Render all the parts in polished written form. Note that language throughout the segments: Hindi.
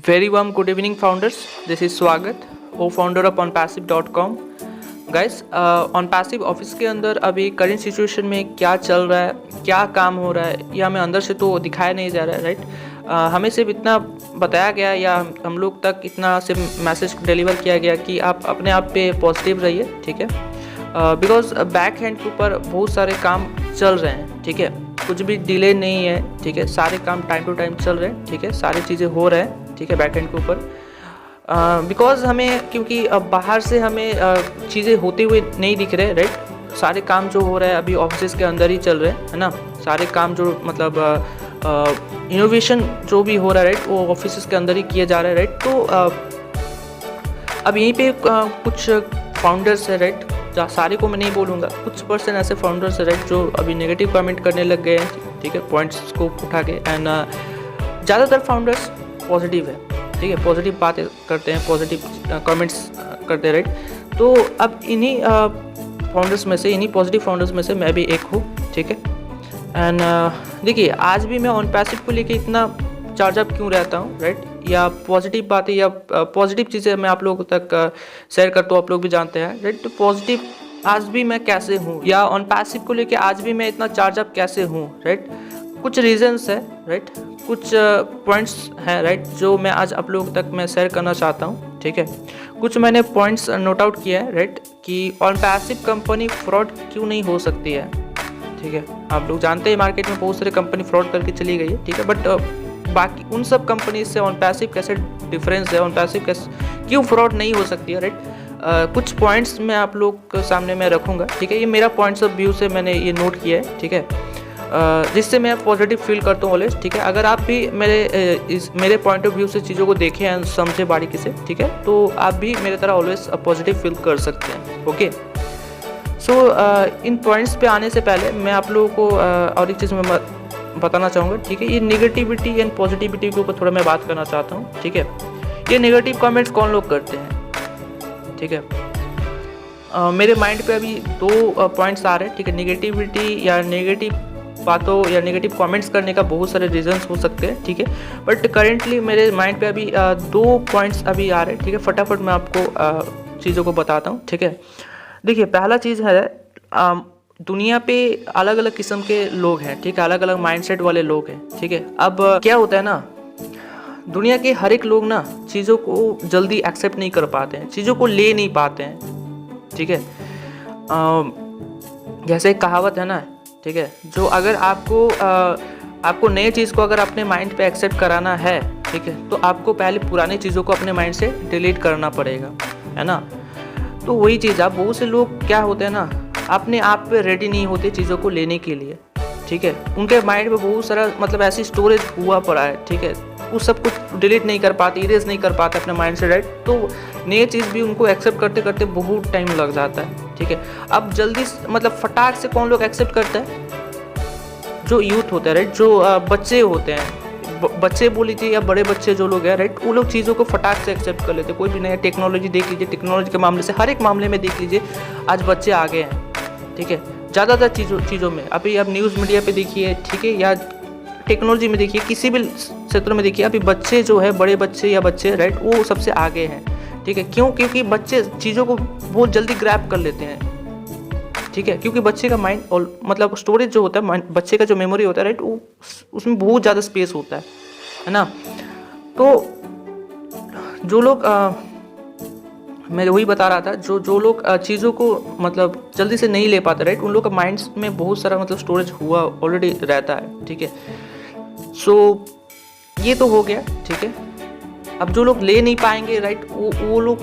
Very warm good evening founders. This is स्वागत co-founder of onpassive.com. Guys OnPassive office के अंदर अभी करंट सिचुएशन में क्या चल रहा है, क्या काम हो रहा है, ये हमें अंदर से तो दिखाया नहीं जा रहा है, राइट। हमें सिर्फ इतना बताया गया या हम लोग तक इतना सिर्फ मैसेज डिलीवर किया गया कि आप अपने आप पे पॉजिटिव रहिए, ठीक है। बिकॉज बैक हैंड के ऊपर बहुत सारे काम चल रहे हैं, ठीक है। कुछ भी डिले नहीं है, ठीक है। सारे काम टाइम टू टाइम चल रहे हैं, ठीक है। सारी चीज़ें हो रहे हैं, ठीक है, बैक हैंड के ऊपर। बिकॉज हमें क्योंकि बाहर से हमें चीज़ें होते हुए नहीं दिख रहे, राइट। सारे काम जो हो रहा है अभी ऑफिस के अंदर ही चल रहे हैं, है ना। सारे काम जो मतलब इनोवेशन जो भी हो रहा है, राइट, वो ऑफिस के अंदर ही किया जा रहा है, राइट। तो अब यहीं पे कुछ फाउंडर्स है, राइट। सारे को मैं नहीं बोलूँगा, कुछ पर्सन ऐसे फाउंडर्स है, राइट, जो अभी नेगेटिव कमेंट करने लग गए हैं, ठीक है, पॉइंट्स को उठा के। एंड ज़्यादातर फाउंडर्स पॉजिटिव है, ठीक है, पॉजिटिव बातें करते हैं, पॉजिटिव कमेंट्स करते हैं, राइट। तो अब इन्हीं फाउंडर्स में से, इन्हीं पॉजिटिव फाउंडर्स में से मैं भी एक हूँ, ठीक है। एंड देखिए, आज भी मैं OnPassive को लेके इतना चार्ज अप क्यों रहता हूँ, राइट, या पॉजिटिव बातें या पॉजिटिव चीज़ें मैं आप लोगों तक शेयर करता हूँ, आप लोग भी जानते हैं, राइट। तो पॉजिटिव आज भी मैं कैसे हूँ, या OnPassive को लेके आज भी मैं इतना चार्ज अप कैसे हूँ, राइट। कुछ रीजंस है, राइट, कुछ पॉइंट्स हैं, राइट, जो मैं आज आप लोगों तक मैं शेयर करना चाहता हूँ, ठीक है। कुछ मैंने पॉइंट्स नोट आउट किया है, राइट, कि OnPassive कंपनी फ्रॉड क्यों नहीं हो सकती है, ठीक है। आप लोग जानते हैं मार्केट में बहुत सारी कंपनी फ्रॉड करके चली गई है, ठीक है। बट बाकी उन सब कंपनी से OnPassive कैसे डिफरेंस है, OnPassive कैसे क्यों फ्रॉड नहीं हो सकती है, राइट। कुछ पॉइंट्स मैं आप लोग के सामने मैं रखूँगा, ठीक है। ये मेरा पॉइंट्स ऑफ व्यू से मैंने ये नोट किया है, ठीक है, जिससे मैं पॉजिटिव फील करता हूँ ऑलवेज, ठीक है। अगर आप भी मेरे पॉइंट ऑफ व्यू से चीज़ों को देखें एंड समझे बारीकी से, ठीक है, तो आप भी मेरे तरह ऑलवेज पॉजिटिव फील कर सकते हैं, ओके। सो इन पॉइंट्स पे आने से पहले मैं आप लोगों को और एक चीज़ मैं बताना चाहूँगा, ठीक है। ये नेगेटिविटी एंड पॉजिटिविटी के ऊपर थोड़ा मैं बात करना चाहता हूँ, ठीक है। ये नेगेटिव कमेंट्स कौन लोग करते हैं, ठीक है। मेरे माइंड पे अभी दो पॉइंट्स आ रहे हैं, ठीक है। नेगेटिविटी या नेगेटिव बातों या नेगेटिव कमेंट्स करने का बहुत सारे रीजंस हो सकते हैं, ठीक है। बट करेंटली मेरे माइंड पे अभी दो पॉइंट्स अभी आ रहे हैं, ठीक है। फटाफट मैं आपको चीज़ों को बताता हूँ, ठीक है। देखिए, पहला चीज़ है, दुनिया पे अलग अलग किस्म के लोग हैं, ठीक है, अलग अलग माइंडसेट वाले लोग हैं, ठीक है। अब क्या होता है ना, दुनिया के हर एक लोग ना चीज़ों को जल्दी एक्सेप्ट नहीं कर पाते हैं, चीज़ों को ले नहीं पाते हैं, ठीक है। जैसे एक कहावत है ना, ठीक है, जो अगर आपको नए चीज़ को अगर अपने माइंड पे एक्सेप्ट कराना है, ठीक है, तो आपको पहले पुरानी चीज़ों को अपने माइंड से डिलीट करना पड़ेगा, है ना। तो वही चीज़, आप बहुत से लोग क्या होते हैं ना, अपने आप पे रेडी नहीं होते चीज़ों को लेने के लिए, ठीक है। उनके माइंड में बहुत सारा मतलब ऐसी स्टोरेज हुआ पड़ा है, ठीक है। वो सब कुछ डिलीट नहीं कर पाते, इरेज नहीं कर पाते अपने माइंड से, राइट। तो नई चीज़ भी उनको एक्सेप्ट करते करते बहुत टाइम लग जाता है, ठीक है। अब जल्दी मतलब फटाक से कौन लोग एक्सेप्ट करते हैं, जो यूथ होते हैं, राइट, जो बच्चे होते हैं, बच्चे बोल लीजिए या बड़े बच्चे जो लोग हैं, राइट, वो लोग चीज़ों को फटाक से एक्सेप्ट कर लेते हैं। कोई भी नया टेक्नोलॉजी देख लीजिए, टेक्नोलॉजी के मामले से हर एक मामले में देख लीजिए, आज बच्चे आगे हैं, ठीक है। ज़्यादातर चीज़ों में अभी आप न्यूज़ मीडिया पे देखिए, ठीक है, या टेक्नोलॉजी में देखिए, किसी भी क्षेत्र में देखिए, अभी बच्चे जो है, बड़े बच्चे या बच्चे, राइट, वो सबसे आगे हैं, ठीक है। क्यों? क्योंकि बच्चे चीज़ों को बहुत जल्दी ग्रैब कर लेते हैं, ठीक है। क्योंकि बच्चे का माइंड और मतलब स्टोरेज जो होता है, बच्चे का जो मेमोरी होता है, राइट, वो उसमें बहुत ज़्यादा स्पेस होता है ना। तो जो लोग मैं वही बता रहा था, जो लोग चीज़ों को मतलब जल्दी से नहीं ले पाते, राइट, उन लोग का माइंड्स में बहुत सारा मतलब स्टोरेज हुआ ऑलरेडी रहता है, ठीक है। सो ये तो हो गया, ठीक है। अब जो लोग ले नहीं पाएंगे, राइट, वो लोग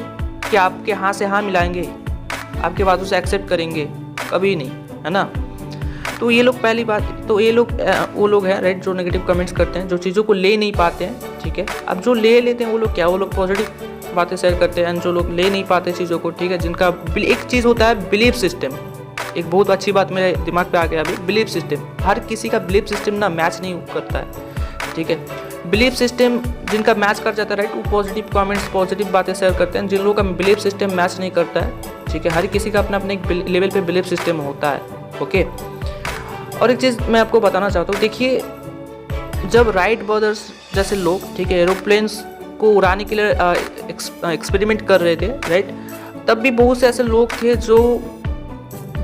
क्या आपके हाँ से हाँ मिलाएंगे, आपके बातों से एक्सेप्ट करेंगे? कभी नहीं, है ना। तो ये लोग, पहली बात, तो ये लोग वो लोग हैं, राइट, जो नेगेटिव कमेंट्स करते हैं, जो चीज़ों को ले नहीं पाते हैं, ठीक है। अब जो ले लेते हैं वो लोग क्या, वो लोग पॉजिटिव बातें शेयर करते हैं। जो लोग ले नहीं पाते चीज़ों को, ठीक है, जिनका एक चीज़ होता है बिलीफ सिस्टम। एक बहुत अच्छी बात मेरे दिमाग पे आ गया अभी, बिलीफ सिस्टम। हर किसी का बिलीफ सिस्टम ना मैच नहीं करता है, ठीक है। बिलीफ सिस्टम जिनका मैच कर जाता है, राइट, वो पॉजिटिव कमेंट्स, पॉजिटिव बातें शेयर करते हैं। जिन लोगों का बिलीफ सिस्टम मैच नहीं करता है, ठीक है, हर किसी का अपना अपने एक लेवल पे बिलीफ सिस्टम होता है, ओके। और एक चीज़ मैं आपको बताना चाहता हूँ, देखिए, जब राइट ब्रदर्स जैसे लोग, ठीक है, एरोप्लेन्स को उड़ाने के लिए एक्सपेरिमेंट कर रहे थे, राइट, तब भी बहुत से ऐसे लोग थे जो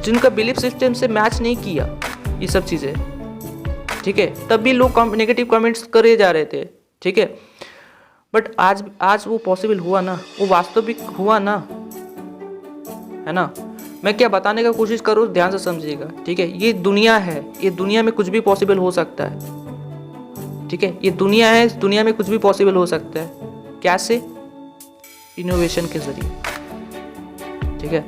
जिनका बिलीफ सिस्टम से मैच नहीं किया ये सब चीज़ें, ठीक है, तब भी लोग नेगेटिव कमेंट्स करे जा रहे थे, ठीक है। बट आज वो पॉसिबल हुआ ना, वो वास्तविक हुआ ना, है ना। मैं क्या बताने का कोशिश करूँ, ध्यान से समझिएगा, ठीक है। ये दुनिया है, ये दुनिया में कुछ भी पॉसिबल हो सकता है, ठीक है। ये दुनिया है, इस दुनिया में कुछ भी पॉसिबल हो सकता है। कैसे? इनोवेशन के जरिए, ठीक है,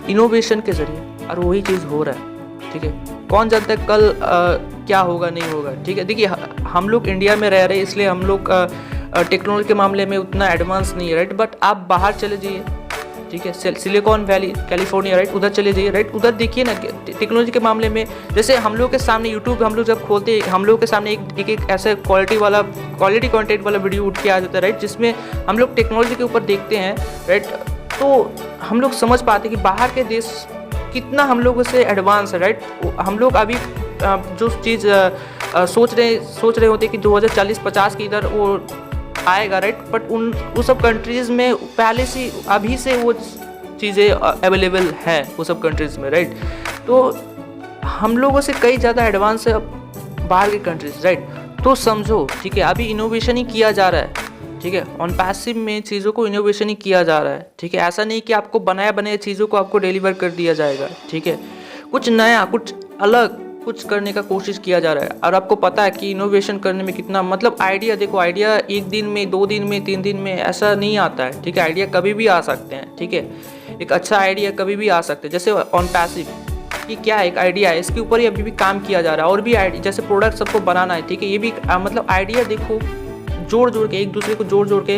इनोवेशन के जरिए, और वही चीज़ हो रहा है, ठीक है। कौन जानता है कल क्या होगा नहीं होगा, ठीक है। देखिए हम लोग इंडिया में रह रहे हैं, इसलिए हम लोग टेक्नोलॉजी के मामले में उतना एडवांस नहीं है, राइट। बट आप बाहर चले जाइए, ठीक है, सिलिकॉन वैली कैलिफोर्निया, राइट, उधर चले जाइए, राइट, उधर देखिए ना टेक्नोलॉजी के मामले में। जैसे हम लोग के सामने यूट्यूब हम लोग जब खोलते हैं, हम लोग के सामने एक ऐसा क्वालिटी कंटेंट वाला वीडियो उठ के आ जाता है, राइट, जिसमें हम लोग टेक्नोलॉजी के ऊपर देखते हैं, राइट, तो हम लोग समझ पाते हैं कि बाहर के देश कितना हम लोगों से एडवांस है, राइट। हम लोग अभी जो चीज़ सोच रहे होते कि 2040-50 के इधर वो आएगा, राइट, बट उन सब कंट्रीज़ में पहले से अभी से वो चीज़ें अवेलेबल है वो सब कंट्रीज़ में, राइट। तो हम लोगों से कई ज़्यादा एडवांस है बाहर की कंट्रीज़, राइट। तो समझो, ठीक है, अभी इनोवेशन ही किया जा रहा है, ठीक है, ऑन पैसिव में चीज़ों को इनोवेशन ही किया जा रहा है, ठीक है। ऐसा नहीं कि आपको बनाए चीज़ों को आपको डिलीवर कर दिया जाएगा, ठीक है। कुछ नया, कुछ अलग कुछ करने का कोशिश किया जा रहा है। और आपको पता है कि इनोवेशन करने में कितना, मतलब आइडिया, देखो आइडिया 1 दिन में, 2 दिन में, 3 दिन में ऐसा नहीं आता है, ठीक है। आइडिया कभी भी आ सकते हैं, ठीक है। एक अच्छा आइडिया कभी भी आ सकते हैं। जैसे ऑन पैसिव कि क्या एक आइडिया है, इसके ऊपर ही अभी भी काम किया जा रहा है। और भी आइडिया, जैसे प्रोडक्ट सबको बनाना है, ठीक है, ये भी मतलब आइडिया देखो जोड़ के एक दूसरे को जोड़ के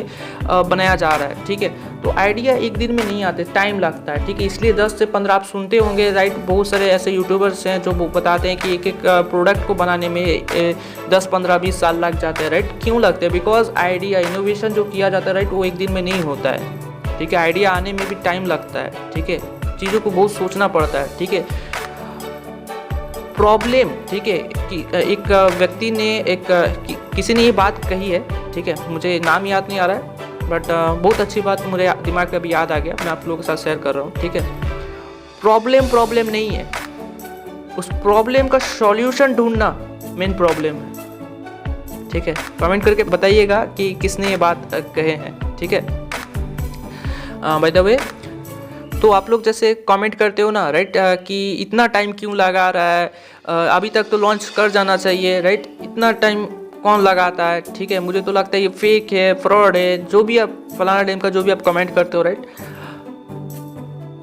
बनाया जा रहा है, ठीक है। तो आइडिया 1 दिन में नहीं आते, टाइम लगता है, ठीक है। इसलिए 10 से 15 आप सुनते होंगे, राइट, बहुत सारे ऐसे यूट्यूबर्स हैं जो बताते हैं कि एक प्रोडक्ट को बनाने में 10, 15, 20 साल लग जाते हैं, राइट। क्यों लगते हैं? बिकॉज आइडिया, इनोवेशन जो किया जाता है, राइट, वो 1 दिन में नहीं होता है, ठीक है। आइडिया आने में भी टाइम लगता है, ठीक है, चीज़ों को बहुत सोचना पड़ता है, ठीक है। प्रॉब्लम, ठीक है, कि एक व्यक्ति ने किसी ने ये बात कही है, ठीक है, मुझे नाम याद नहीं आ रहा है, बट बहुत अच्छी बात मेरे दिमाग में अभी याद आ गया, मैं आप लोगों के साथ शेयर कर रहा हूँ, ठीक है। प्रॉब्लम नहीं है, उस प्रॉब्लम का सॉल्यूशन ढूंढना मेन प्रॉब्लम है, ठीक है। कमेंट करके बताइएगा कि किसने ये बात कहे हैं, ठीक है। बाय द वे, तो आप लोग जैसे कमेंट करते हो ना, राइट, कि इतना टाइम क्यों लगा रहा है, अभी तक तो लॉन्च कर जाना चाहिए, राइट, इतना टाइम कौन लगाता है, ठीक है। मुझे तो लगता है ये फेक है, फ्रॉड है, जो भी आप फलाना टाइम का जो भी आप कमेंट करते हो, राइट,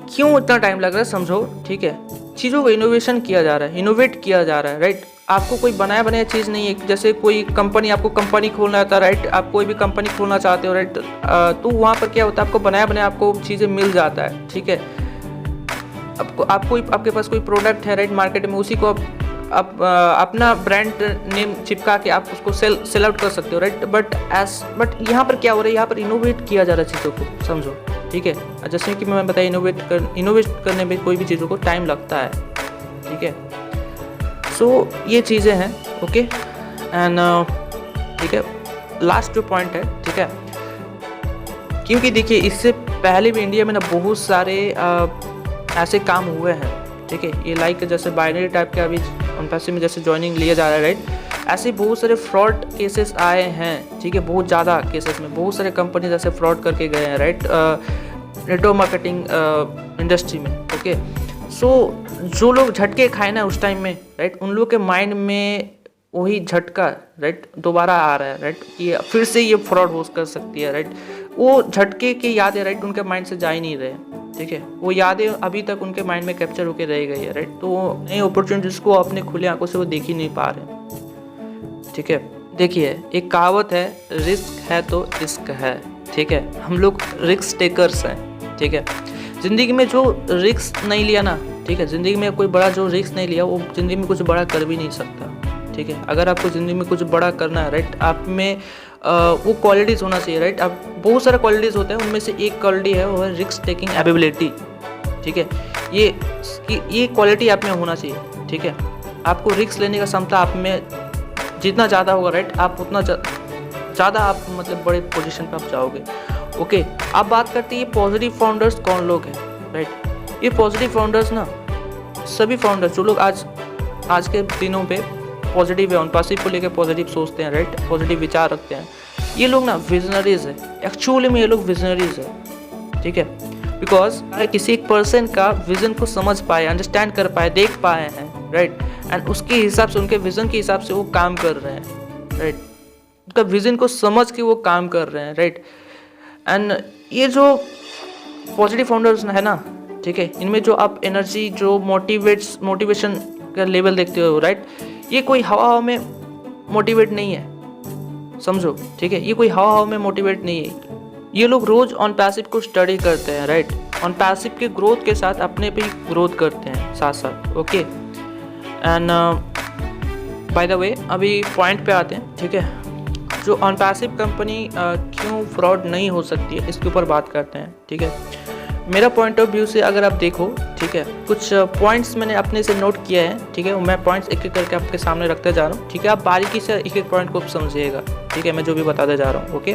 क्यों इतना टाइम लग रहा है समझो, ठीक है। चीज़ों को इनोवेशन किया जा रहा है, इनोवेट किया जा रहा है, राइट। आपको कोई बनाया चीज़ नहीं है। जैसे कोई कंपनी, आपको कंपनी खोलना था, राइट, आप कोई भी कंपनी खोलना चाहते हो, राइट, तो वहाँ पर क्या होता है, आपको बनाया आपको चीज़ें मिल जाता है, ठीक है। आपके पास कोई प्रोडक्ट है, राइट, मार्केट में, उसी को आप अपना ब्रांड नेम चिपका के आप उसको सेल आउट कर सकते हो, राइट। बट यहाँ पर क्या हो रहा है, यहाँ पर इनोवेट किया जा रहा है चीज़ों को, समझो, ठीक है। जैसे कि मैं बताया, इनोवेट करने में कोई भी चीज़ों को टाइम लगता है, ठीक है। सो ये चीज़ें हैं, ओके। एंड ठीक है, लास्ट जो पॉइंट है, ठीक है, क्योंकि देखिए इससे पहले भी इंडिया में ना बहुत सारे ऐसे काम हुए हैं, ठीक है। ये लाइक जैसे बाइनरी टाइप के अभी ऑन पैसिव में जैसे ज्वाइनिंग लिया जा रहा है, राइट, ऐसे बहुत सारे फ्रॉड केसेस आए हैं, ठीक है। बहुत ज़्यादा केसेस में बहुत सारे कंपनी जैसे फ्रॉड करके गए हैं, राइट, नेटवर्क मार्केटिंग इंडस्ट्री में, ओके। सो जो लोग झटके खाए ना उस टाइम में, राइट, उन लोगों के माइंड में वही झटका, राइट, दोबारा आ रहा है, राइट, कि फिर से ये फ्रॉड हो कर सकती है, राइट। वो झटके की यादें, राइट, उनके माइंड से जा ही नहीं रहे, ठीक है। वो यादें अभी तक उनके माइंड में कैप्चर होकर रह गई है, राइट। तो नई अपॉर्चुनिटीज़ को अपने खुले आंखों से वो देख ही नहीं पा रहे, ठीक है। देखिए एक कहावत है, रिस्क है तो रिस्क है, ठीक है। हम लोग रिस्क टेकर्स हैं, ठीक है। ज़िंदगी में जो रिस्क नहीं लिया ना, ठीक है, ज़िंदगी में कोई बड़ा जो रिस्क नहीं लिया वो ज़िंदगी में कुछ बड़ा कर भी नहीं सकता, ठीक है। अगर आपको ज़िंदगी में कुछ बड़ा करना है, राइट, आप में वो क्वालिटीज़ होना चाहिए, राइट। आप बहुत सारे क्वालिटीज़ होते हैं, उनमें से एक क्वालिटी है वो है रिस्क टेकिंग एबिलिटी, ठीक है। ये क्वालिटी आप में होना चाहिए, ठीक है। आपको रिस्क लेने का क्षमता आप में जितना ज़्यादा होगा, राइट, आप उतना ज़्यादा आप मतलब बड़े पोजीशन पे आप जाओगे। ओके, आप बात करते हैं ये पॉजिटिव फाउंडर्स कौन लोग हैं, राइट। ये पॉजिटिव फाउंडर्स ना सभी फाउंडर्स जो लोग आज के दिनों पे पॉजिटिव है, ऑन पैसिव को लेकर पॉजिटिव सोचते हैं, राइट, पॉजिटिव विचार रखते हैं, ये लोग ना विजनरीज है। एक्चुअली में ये लोग विजनरीज है, ठीक है। बिकॉज किसी एक पर्सन का विजन को समझ पाए, अंडरस्टैंड कर पाए, देख पाए हैं, राइट, एंड उसके हिसाब से, उनके विजन के हिसाब से वो काम कर रहे हैं, राइट, उनका विजन को समझ के वो काम कर रहे हैं, राइट। एंड ये जो पॉजिटिव फाउंडर्स है ना, ठीक है, इनमें जो आप एनर्जी, जो मोटिवेशन का लेवल देखते हो, राइट, ये कोई हवा में मोटिवेट नहीं है, समझो, ठीक है, ये कोई हवा में मोटिवेट नहीं है। ये लोग रोज ऑन पैसिव को स्टडी करते हैं, राइट, ऑन पैसिव के ग्रोथ के साथ अपने भी ग्रोथ करते हैं साथ साथ। Okay, and by the way अभी पॉइंट पे आते हैं, ठीक है, जो ऑन पैसिव कंपनी क्यों फ्रॉड नहीं हो सकती है, इसके ऊपर बात करते हैं, ठीक है। मेरा पॉइंट ऑफ व्यू से अगर आप देखो, ठीक है, कुछ पॉइंट्स मैंने अपने से नोट किया है, ठीक है, मैं पॉइंट्स एक एक करके आपके सामने रखते जा रहा हूँ, ठीक है, आप बारीकी से एक एक पॉइंट को समझिएगा, ठीक है, मैं जो भी बताते जा रहा हूँ। ओके,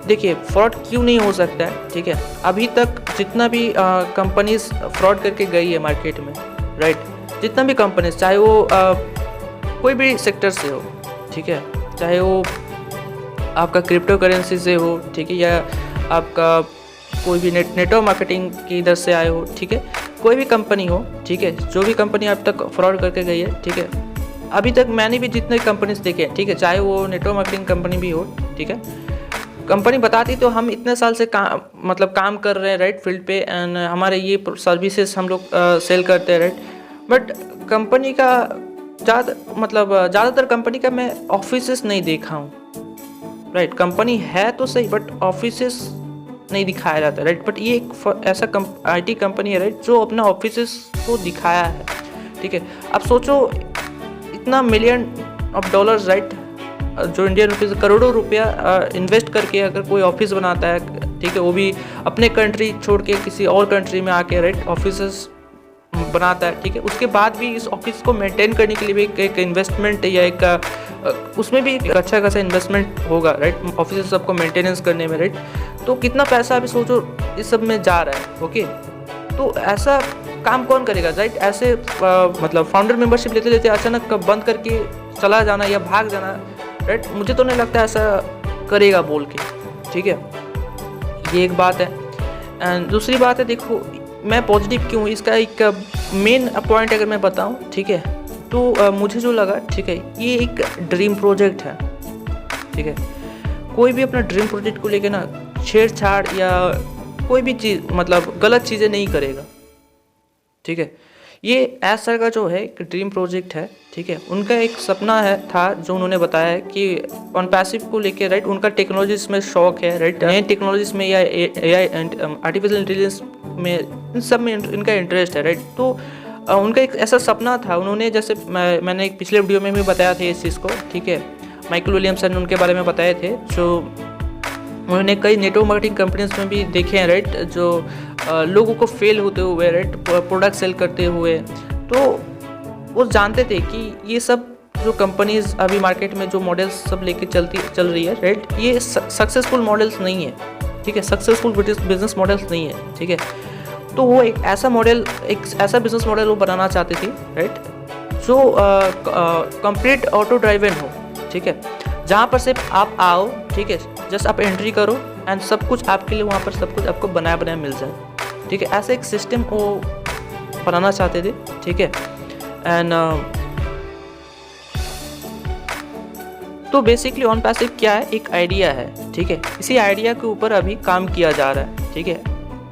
देखिए फ्रॉड क्यों नहीं हो सकता है, ठीक है। अभी तक जितना भी कंपनीज फ्रॉड करके गई है मार्केट में, राइट, जितना भी कंपनीज, चाहे वो कोई भी सेक्टर से हो, ठीक है, चाहे वो आपका क्रिप्टो करेंसी से हो, ठीक है, या आपका कोई भी नेटवर्क मार्केटिंग की इधर से आए हो, ठीक है, कोई भी कंपनी हो, ठीक है, जो भी कंपनी अब तक फ्रॉड करके गई है, ठीक है, अभी तक मैंने भी जितने कंपनीज देखे हैं, ठीक है, चाहे वो नेटवर्क मार्केटिंग कंपनी भी हो, ठीक है, कंपनी बताती तो हम इतने साल से काम कर रहे हैं, राइट, फील्ड पे, एंड हमारे ये सर्विसेज हम लोग सेल करते हैं, राइट, बट कंपनी का ज़्यादातर कंपनी का मैं ऑफिसेस नहीं देखा हूँ, राइट, कंपनी है तो सही बट ऑफिसेस नहीं दिखाया जाता, राइट, बट ये एक ऐसा IT कंपनी है, राइट, जो अपना ऑफिसेस को दिखाया है, ठीक है। अब सोचो इतना मिलियन ऑफ डॉलर्स, राइट, जो इंडियन रुपीज़ करोड़ों रुपया इन्वेस्ट करके अगर कोई ऑफिस बनाता है, ठीक है, वो भी अपने कंट्री छोड़ के किसी और कंट्री में आके, राइट, ऑफिसेस बनाता है, ठीक है, उसके बाद भी इस ऑफिस को मेंटेन करने के लिए भी एक इन्वेस्टमेंट या एक उसमें भी एक अच्छा खासा इन्वेस्टमेंट होगा, राइट, ऑफिस सबको मेंटेनेंस करने में, राइट, तो कितना पैसा अभी सोचो इस सब में जा रहा है। ओके, तो ऐसा काम कौन करेगा, राइट, ऐसे फाउंडर मेंबरशिप लेते लेते अचानक बंद करके चला जाना या भाग जाना, राइट, मुझे तो नहीं लगता ऐसा करेगा बोल के, ठीक है, ये एक बात है। एंड दूसरी बात है, देखो मैं पॉजिटिव क्यों, इसका एक मेन पॉइंट अगर मैं बताऊं, ठीक है, तो मुझे जो लगा, ठीक है, ये एक ड्रीम प्रोजेक्ट है, ठीक है, कोई भी अपना ड्रीम प्रोजेक्ट को लेके ना छेड़छाड़ या कोई भी चीज़ गलत चीज़ें नहीं करेगा, ठीक है। ये एज सर का जो है एक ड्रीम प्रोजेक्ट है, ठीक है, उनका एक सपना था जो उन्होंने बताया है कि ऑन पैसिव को लेके, राइट, उनका टेक्नोलॉजीज में शौक है, राइट, नए टेक्नोलॉजीज में या AI आर्टिफिशियल इंटेलिजेंस में, इन सब में इनका इंटरेस्ट है, राइट, तो उनका एक ऐसा सपना था, उन्होंने जैसे मैंने एक पिछले वीडियो में भी बताया था इस चीज़ को, ठीक है, माइकल विलियमसन उनके बारे में बताए थे, जो उन्होंने कई नेटवर्क मार्केटिंग कंपनीज में भी देखे हैं, राइट, जो लोगों को फेल होते हुए, राइट, प्रोडक्ट सेल करते हुए, तो वो जानते थे कि ये सब जो कंपनीज अभी मार्केट में जो मॉडल्स सब लेके चल रही है, राइट, ये सक्सेसफुल मॉडल्स नहीं है, ठीक है, सक्सेसफुल बिजनेस मॉडल्स नहीं है, ठीक है, तो वो एक ऐसा बिजनेस मॉडल वो बनाना चाहते थे, राइट, जो कंप्लीट ऑटो ड्राइवन हो, ठीक है, जहाँ पर सिर्फ आप आओ, ठीक है, जस्ट आप एंट्री करो एंड सब कुछ आपके लिए वहाँ पर सब कुछ आपको बनाया मिल जाए, ठीक है, ऐसा एक सिस्टम वो बनाना चाहते थे, ठीक है। एंड तो बेसिकली ऑन पैसिव क्या है, एक आइडिया है, ठीक है, इसी आइडिया के ऊपर अभी काम किया जा रहा है, ठीक है,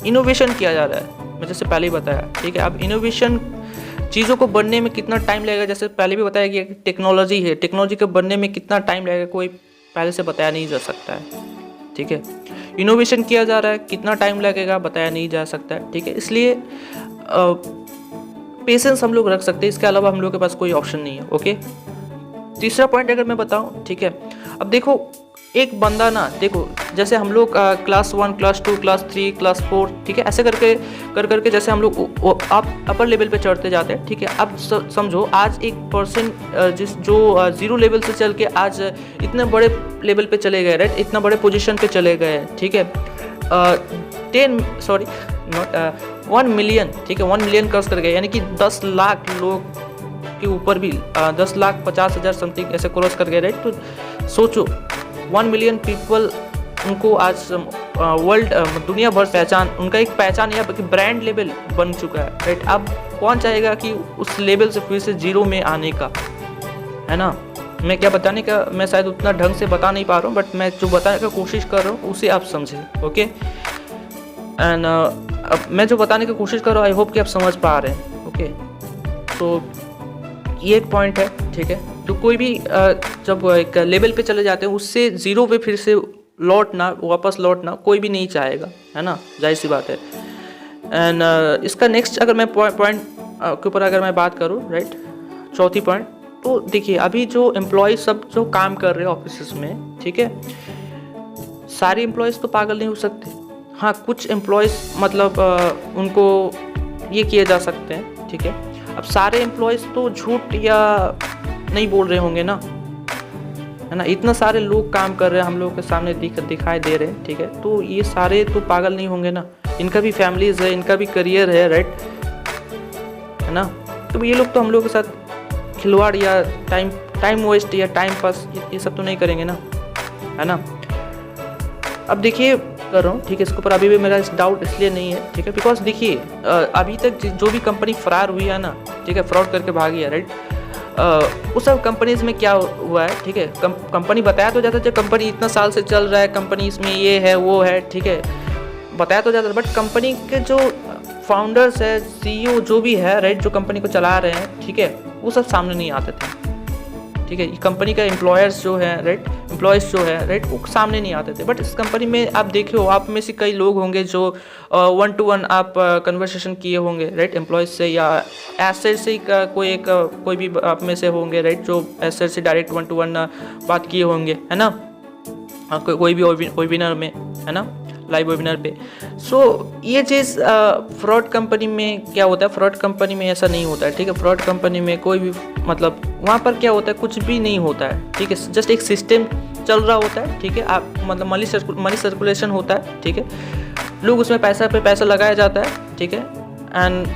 इनोवेशन किया जा रहा है, मैं जैसे पहले ही बताया, ठीक है। अब इनोवेशन चीज़ों को बनने में कितना टाइम लगेगा, जैसे पहले भी बताया कि टेक्नोलॉजी है, टेक्नोलॉजी के बनने में कितना टाइम लगेगा कोई पहले से बताया नहीं जा सकता है, ठीक है। इनोवेशन किया जा रहा है, कितना टाइम लगेगा बताया नहीं जा सकता है, ठीक है, इसलिए पेशेंस हम लोग रख सकते हैं, इसके अलावा हम लोग के पास कोई ऑप्शन नहीं है। ओके, तीसरा पॉइंट अगर मैं बताऊं, ठीक है, अब देखो एक बंदा ना देखो, जैसे हम लोग क्लास 1 क्लास 2 क्लास 3 क्लास 4, ठीक है, ऐसे करके करके जैसे हम लोग आप अपर लेवल पे चढ़ते जाते हैं, ठीक है। अब समझो आज एक पर्सन जिस जो 0 लेवल से चल के आज इतने बड़े लेवल पे चले गए, राइट, इतना बड़े पोजीशन पे चले गए, ठीक है। 1 मिलियन, ठीक है, 1 मिलियन क्रॉस कर गए, यानी कि 10 लाख लोग के ऊपर भी 10,50,000 समथिंग ऐसे क्रॉस कर गए, राइट। तो सोचो 1 मिलियन पीपल, उनको आज वर्ल्ड दुनिया भर पहचान, उनका एक पहचान या ब्रांड लेवल बन चुका है, राइट। अब कौन चाहेगा कि उस लेवल से फिर से 0 में आने का, है ना। मैं क्या बताने का, मैं शायद उतना ढंग से बता नहीं पा रहा हूँ, बट मैं जो बताने का कोशिश कर रहा हूँ उसे आप समझें, ओके। एंड अब मैं जो बताने की कोशिश कर रहा हूँ, आई होप कि आप समझ पा रहे हैं, ओके। तो ये एक पॉइंट है, ठीक है। तो कोई भी जब एक लेवल पे चले जाते हैं, उससे 0 पे फिर से वापस लौटना कोई भी नहीं चाहेगा, है ना, जाहिर सी बात है। एंड इसका नेक्स्ट अगर मैं पॉइंट के ऊपर अगर मैं बात करूँ, राइट, चौथी पॉइंट, तो देखिए अभी जो एम्प्लॉय सब जो काम कर रहे हैं ऑफिस में, ठीक है, सारे एम्प्लॉयज़ तो पागल नहीं हो सकते। हाँ, कुछ एम्प्लॉयज़ मतलब उनको ये किए जा सकते हैं, ठीक है। अब सारे एम्प्लॉयज़ तो झूठ या नहीं बोल रहे होंगे ना, है ना। इतना सारे लोग काम कर रहे हैं, हम लोगों के सामने दिखाई दे रहे हैं, ठीक है। तो ये सारे तो पागल नहीं होंगे ना, इनका भी फैमिलीज़ है, इनका भी करियर है, राइट, है ना। तो ये लोग तो हम लोगों के साथ खिलवाड़ या टाइम वेस्ट या टाइम पास ये सब तो नहीं करेंगे ना, है ना। अब देखिए कर रहा हूँ, ठीक है, इसके ऊपर अभी भी मेरा डाउट इसलिए नहीं है, ठीक है, बिकॉज देखिए अभी तक जो भी कंपनी फरार हुई है ना, ठीक है, फ्रॉड करके भागी है, राइट, उस सब कंपनीज में क्या हुआ है, ठीक है, कंपनी बताया तो जाता है, कंपनी इतना साल से चल रहा है, कंपनी इसमें ये है वो है, ठीक है, बताया तो जाता है, बट कंपनी के जो फाउंडर्स है, CEO जो भी है, राइट, जो कंपनी को चला रहे हैं, ठीक है, वो सब सामने नहीं आते थे, ठीक है। कंपनी का एम्प्लॉयर्स जो है, राइट, एम्प्लॉयज़ जो है, राइट, वो सामने नहीं आते थे। बट इस कंपनी में आप देखे हो, आप में से कई लोग होंगे जो 1 to 1 आप कन्वर्सेशन किए होंगे, राइट, एम्प्लॉयज़ से, या एसेट से कोई भी आप में से होंगे, राइट, जो एसेट से डायरेक्ट 1 to 1 बात किए होंगे, है ना, कोई भी वेबिनार में, है ना, लाइव वेबिनार पे। सो ये चीज़ फ्रॉड कंपनी में क्या होता है, फ्रॉड कंपनी में ऐसा नहीं होता है, ठीक है। फ्रॉड कंपनी में कोई भी मतलब वहाँ पर क्या होता है, कुछ भी नहीं होता है, ठीक है, जस्ट एक सिस्टम चल रहा होता है, ठीक है। आप मतलब मनी सर्कुलेशन होता है, ठीक है, लोग उसमें पैसा लगाया जाता है, ठीक है। एंड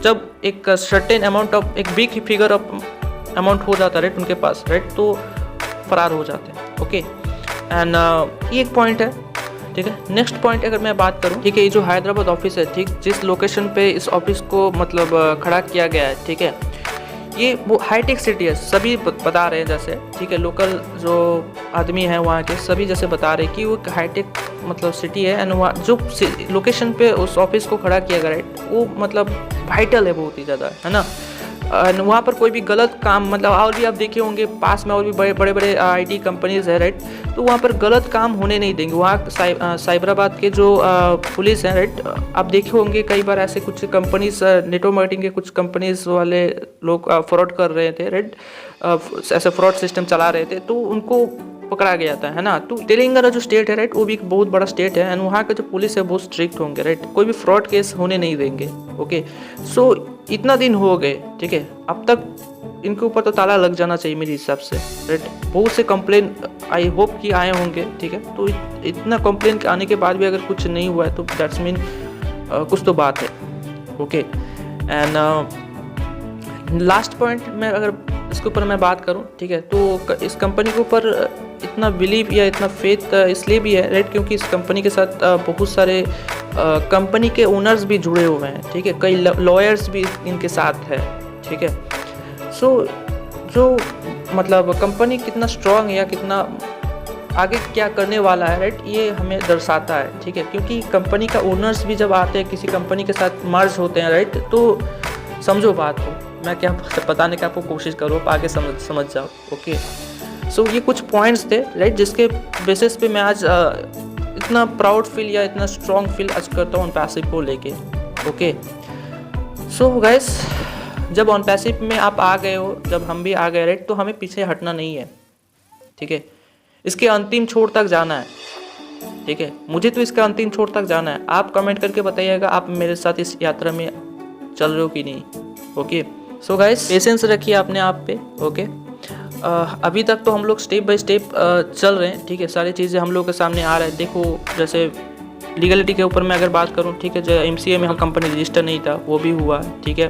जब एक सर्टेन अमाउंट ऑफ एक बिग फिगर ऑफ अमाउंट हो जाता है, राइट, उनके पास, राइट, तो फरार हो जाते हैं, ओके। एंड ये एक पॉइंट है, ठीक है। नेक्स्ट पॉइंट अगर मैं बात करूं, ठीक है, ये जो हैदराबाद ऑफिस है, ठीक, जिस लोकेशन पे इस ऑफिस को मतलब खड़ा किया गया है, ठीक है, ये वो हाईटेक सिटी है, सभी बता रहे हैं जैसे, ठीक है, लोकल जो आदमी हैं वहाँ के सभी जैसे बता रहे हैं कि वो हाईटेक मतलब सिटी है। एंड वहाँ जो लोकेशन पे उस ऑफिस को खड़ा किया गया, राइट, वो मतलब वाइटल है बहुत ही ज़्यादा, है ना। वहाँ पर कोई भी गलत काम मतलब, और भी आप देखे होंगे पास में और भी बड़े बड़े IT कंपनीज़ है, राइट, तो वहाँ पर गलत काम होने नहीं देंगे। वहाँ साइबराबाद के जो पुलिस हैं, राइट, आप देखे होंगे कई बार ऐसे कुछ कंपनीज, नेटवर्क मार्केटिंग के कुछ कंपनीज वाले लोग फ्रॉड कर रहे थे, राइट, ऐसे फ्रॉड सिस्टम चला रहे थे, तो उनको पकड़ा गया था, है ना। तो तेलंगाना जो स्टेट है, राइट, वो भी एक बहुत बड़ा स्टेट है, एंड वहाँ का जो पुलिस है बहुत स्ट्रिक्ट होंगे, राइट, कोई भी फ्रॉड केस होने नहीं देंगे, ओके। सो इतना दिन हो गए, ठीक है, अब तक इनके ऊपर तो ताला लग जाना चाहिए मेरे हिसाब से, राइट। बहुत से कंप्लेन आई होप कि आए होंगे, ठीक है। तो इतना कंप्लेन आने के बाद भी अगर कुछ नहीं हुआ है तो दैट्स मीन कुछ तो बात है, ओके। एंड लास्ट पॉइंट में अगर इसके ऊपर मैं बात करूं, ठीक है, तो इस कंपनी के ऊपर इतना बिलीव या इतना फेथ इसलिए भी है, राइट, क्योंकि इस कंपनी के साथ बहुत सारे कंपनी के ओनर्स भी जुड़े हुए हैं, ठीक है, कई लॉयर्स भी इनके साथ है, ठीक है। सो जो मतलब कंपनी कितना स्ट्रांग है या कितना आगे क्या करने वाला है, राइट, ये हमें दर्शाता है, ठीक है, क्योंकि कंपनी का ओनर्स भी जब आते हैं किसी कंपनी के साथ मर्ज होते हैं, राइट, तो समझो बात को, मैं क्या बताने की आपको कोशिश करूँ, आप आगे समझ जाओ, ओके। सो ये कुछ पॉइंट्स थे, राइट, जिसके बेसिस पे मैं आज इतना प्राउड फील या इतना स्ट्रॉन्ग फील आज करता हूँ OnPassive को लेके, ओके। सो गाइस, जब OnPassive में आप आ गए हो, जब हम भी आ गए, राइट, तो हमें पीछे हटना नहीं है, ठीक है। इसके अंतिम छोर तक जाना है, ठीक है। मुझे तो इसका अंतिम छोर तक जाना है। आप कमेंट करके बताइएगा आप मेरे साथ इस यात्रा में चल रहे हो कि नहीं। ओके, सो गाइस पेशेंस रखिए अपने आप पे। ओके, अभी तक तो हम लोग स्टेप बाय स्टेप चल रहे हैं, ठीक है। सारी चीज़ें हम लोग के सामने आ रहा है। देखो जैसे लीगलिटी के ऊपर मैं अगर बात करूं, ठीक है, जो MCA में हम कंपनी रजिस्टर नहीं था वो भी हुआ, ठीक है।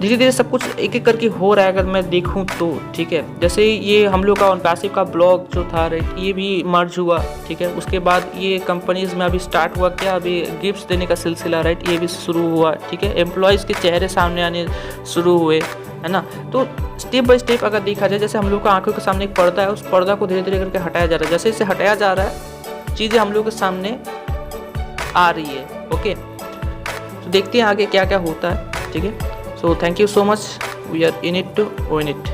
धीरे धीरे सब कुछ एक एक करके हो रहा है अगर मैं देखूं तो, ठीक है। जैसे ये हम लोग का ऑन पैसिव का ब्लॉग जो था, राइट, ये भी मर्ज हुआ, ठीक है। उसके बाद ये कंपनीज में अभी स्टार्ट हुआ क्या, अभी गिफ्ट्स देने का सिलसिला, राइट, ये भी शुरू हुआ, ठीक है। एम्प्लॉयज़ के चेहरे सामने आने शुरू हुए, है ना। तो स्टेप बाय स्टेप अगर देखा जाए, जैसे हम लोग का आंखों के सामने एक पर्दा है, उस पर्दा को धीरे धीरे करके हटाया जा रहा है। जैसे जैसे हटाया जा रहा है चीज़ें हम लोग के सामने आ रही है। ओके, तो देखते हैं आगे क्या क्या होता है, ठीक है। So thank you so much. We are in it to win it.